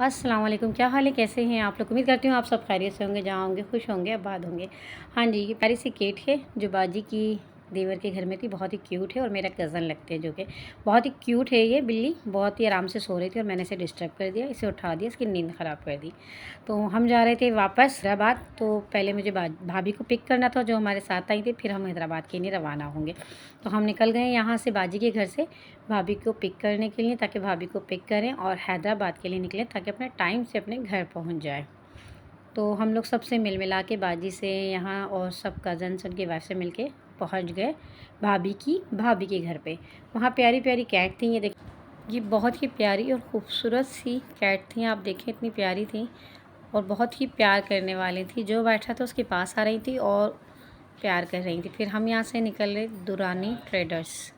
अस्सलाम वालेकुम। क्या हाल है, कैसे हैं आप लोग? उम्मीद करती हूँ आप सब खैरियत से होंगे, जहाँ होंगे खुश होंगे, आबाद होंगे। हाँ जी, ये प्यारी सी केट है जो बाजी की देवर के घर में थी। बहुत ही क्यूट है और मेरा कज़न लगते हैं, जो कि बहुत ही क्यूट है। ये बिल्ली बहुत ही आराम से सो रही थी और मैंने इसे डिस्टर्ब कर दिया, इसे उठा दिया, इसकी नींद ख़राब कर दी। तो हम जा रहे थे वापस हैदराबाद। तो पहले मुझे भाभी को पिक करना था जो हमारे साथ आई थी, फिर हम हैदराबाद के लिए रवाना होंगे। तो हम निकल गए यहाँ से बाजी के घर से भाभी को पिक करने के लिए, ताकि भाभी को पिक करें और हैदराबाद के लिए निकलें, ताकि अपने टाइम से अपने घर पहुंच जाए। तो हम लोग सबसे मिल मिला के बाजी से यहाँ और सब कज़न्स उनकी वाइफ से मिलके पहुंच गए भाभी के घर पे। वहाँ प्यारी प्यारी कैट थी। ये बहुत ही प्यारी और ख़ूबसूरत सी कैट थी। आप देखें इतनी प्यारी थी और बहुत ही प्यार करने वाली थी। जो बैठा था उसके पास आ रही थी और प्यार कर रही थी। फिर हम यहाँ से निकले दुरानी ट्रेडर्स,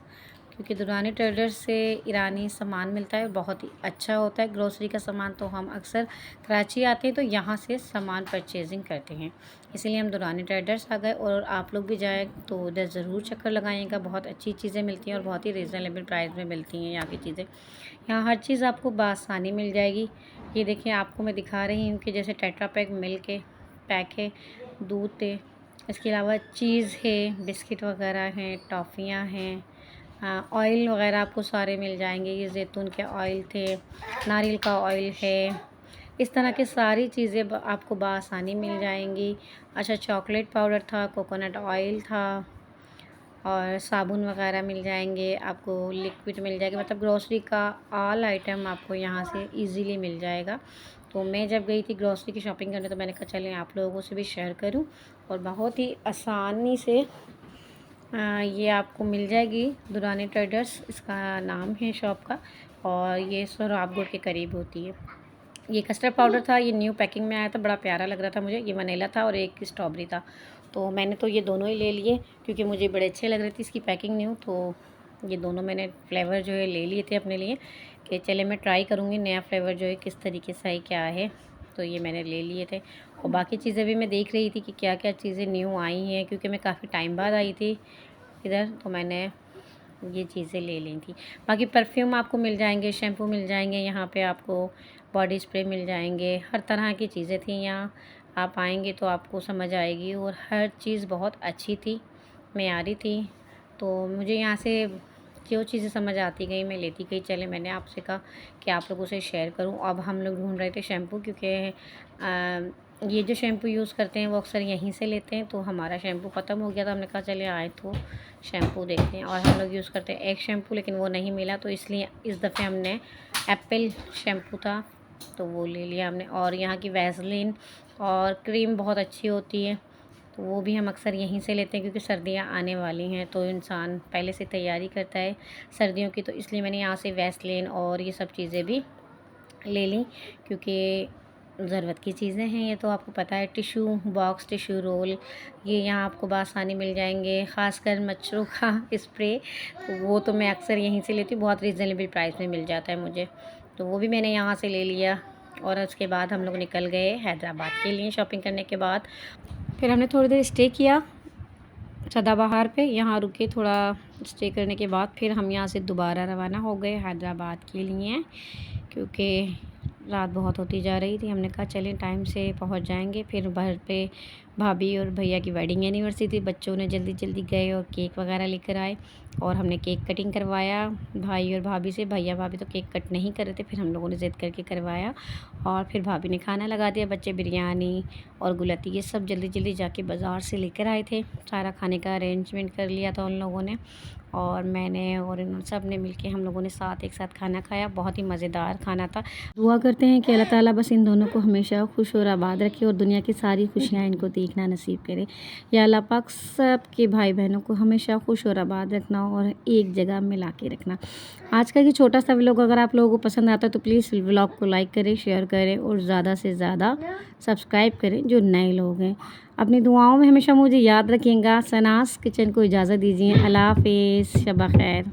क्योंकि दुरानी ट्रेडर्स से ईरानी सामान मिलता है, बहुत ही अच्छा होता है ग्रोसरी का सामान। तो हम अक्सर कराची आते हैं तो यहाँ से सामान परचेजिंग करते हैं, इसीलिए हम दुरानी ट्रेडर्स आ गए। और आप लोग भी जाएँ तो उधर ज़रूर चक्कर लगाइएगा। बहुत अच्छी चीज़ें मिलती हैं और बहुत ही रीज़नेबल प्राइस में मिलती हैं यहाँ की चीज़ें। यहाँ हर चीज़ आपको बआसानी मिल जाएगी। ये देखिए, आपको मैं दिखा रही हूँ कि जैसे टेट्रा पैक मिल्क के पैक है, दूध है, इसके अलावा चीज़ है, बिस्किट वगैरह हैं, टॉफ़ियाँ हैं, ऑयल वगैरह आपको सारे मिल जाएंगे। ये जैतून के ऑयल थे, नारियल का ऑयल है, इस तरह की सारी चीज़ें आपको बआसानी मिल जाएंगी। अच्छा, चॉकलेट पाउडर था, कोकोनट ऑयल था और साबुन वगैरह मिल जाएंगे आपको, लिक्विड मिल जाएगा। मतलब ग्रोसरी का ऑल आइटम आपको यहाँ से इजीली मिल जाएगा। तो मैं जब गई थी ग्रोसरी की शॉपिंग करने, तो मैंने कहा चलें आप लोगों से भी शेयर करूं। और बहुत ही आसानी से ये आपको मिल जाएगी। दुरानी ट्रेडर्स इसका नाम है शॉप का, और ये सोहराबगढ़ के करीब होती है। ये कस्टर्ड पाउडर था, ये न्यू पैकिंग में आया था, बड़ा प्यारा लग रहा था मुझे। ये वनीला था और एक स्ट्रॉबेरी था। तो मैंने तो ये दोनों ही ले लिए क्योंकि मुझे बड़े अच्छे लग रही थी इसकी पैकिंग न्यू। तो ये दोनों मैंने फ्लेवर जो है ले लिए थे अपने लिए, कि चले मैं ट्राई करूँगी नया फ्लेवर जो है किस तरीके से है, क्या है। तो ये मैंने ले लिए थे। और बाकी चीज़ें भी मैं देख रही थी कि क्या क्या चीज़ें न्यू आई हैं, क्योंकि मैं काफ़ी टाइम बाद आई थी इधर, तो मैंने ये चीज़ें ले ली थी। बाकी परफ्यूम आपको मिल जाएंगे, शैम्पू मिल जाएंगे, यहाँ पे आपको बॉडी स्प्रे मिल जाएंगे, हर तरह की चीज़ें थी यहाँ। आप आएंगे तो आपको समझ आएगी, और हर चीज़ बहुत अच्छी थी, मेयारी थी। तो मुझे यहाँ से जो चीज़ें समझ आती गई मैं लेती गई। चले मैंने आपसे कहा कि आप लोगों से शेयर करूँ। अब हम लोग ढूंढ रहे थे शैम्पू, क्योंकि ये जो शैम्पू यूज़ करते हैं वो अक्सर यहीं से लेते हैं। तो हमारा शैम्पू ख़त्म हो गया था, हमने कहा चले आए तो शैम्पू देखते हैं। और हम लोग यूज़ करते हैं एक शैम्पू, लेकिन वो नहीं मिला, तो इसलिए इस दफ़े हमने एप्पल शैम्पू था तो वो ले लिया हमने। और यहाँ की वैसलीन और क्रीम बहुत अच्छी होती है, तो वो भी हम अक्सर यहीं से लेते हैं, क्योंकि सर्दियाँ आने वाली हैं तो इंसान पहले से तैयारी करता है सर्दियों की। तो इसलिए मैंने यहाँ से वैसलीन और ये सब चीज़ें भी ले ली, क्योंकि ज़रूरत की चीज़ें हैं ये, तो आपको पता है। टिशू बॉक्स, टिशू रोल, ये यहाँ आपको बआसानी मिल जाएंगे। ख़ासकर मच्छरों का स्प्रे, तो वो तो मैं अक्सर यहीं से लेती हूँ, बहुत रीज़नेबल प्राइस में मिल जाता है मुझे। तो वो भी मैंने यहाँ से ले लिया। और उसके बाद हम लोग निकल गए हैदराबाद के लिए। शॉपिंग करने के बाद फिर हमने थोड़ी देर स्टे किया सदाबहार पे, यहाँ रुके थोड़ा स्टे करने के बाद फिर हम यहाँ से दोबारा रवाना हो गए हैदराबाद के लिए, क्योंकि रात बहुत होती जा रही थी। हमने कहा चलें टाइम से पहुँच जाएंगे। फिर घर पे भाभी और भैया की वेडिंग एनिवर्सरी थी, बच्चों ने जल्दी जल्दी गए और केक वगैरह लेकर आए, और हमने केक कटिंग करवाया भाई और भाभी से। भैया भाभी तो केक कट नहीं कर रहे थे, फिर हम लोगों ने ज़िद करके करवाया। और फिर भाभी ने खाना लगा दिया, बच्चे बिरयानी और गुलती ये सब जल्दी जल्दी जाके बाज़ार से लेकर आए थे। सारा खाने का अरेंजमेंट कर लिया था उन लोगों ने, और मैंने और इन सब ने मिलके हम लोगों ने एक साथ खाना खाया। बहुत ही मज़ेदार खाना था। दुआ करते हैं कि अल्लाह ताला बस इन दोनों को हमेशा खुश और आबाद रखे और दुनिया की सारी खुशियाँ इनको देखना नसीब करे। या अल्लाह पाक सब के भाई बहनों को हमेशा खुश और आबाद रखना और एक जगह मिला के रखना। आज का ये छोटा सा व्लॉग अगर आप लोगों को पसंद आता है तो प्लीज़ व्लॉग को लाइक करें, शेयर करें और ज़्यादा से ज़्यादा सब्सक्राइब करें जो नए लोग हैं। अपनी दुआओं में हमेशा मुझे याद रखिएगा। सनास किचन को इजाज़त दीजिए। अल्लाह हाफ़िज़, शब खैर।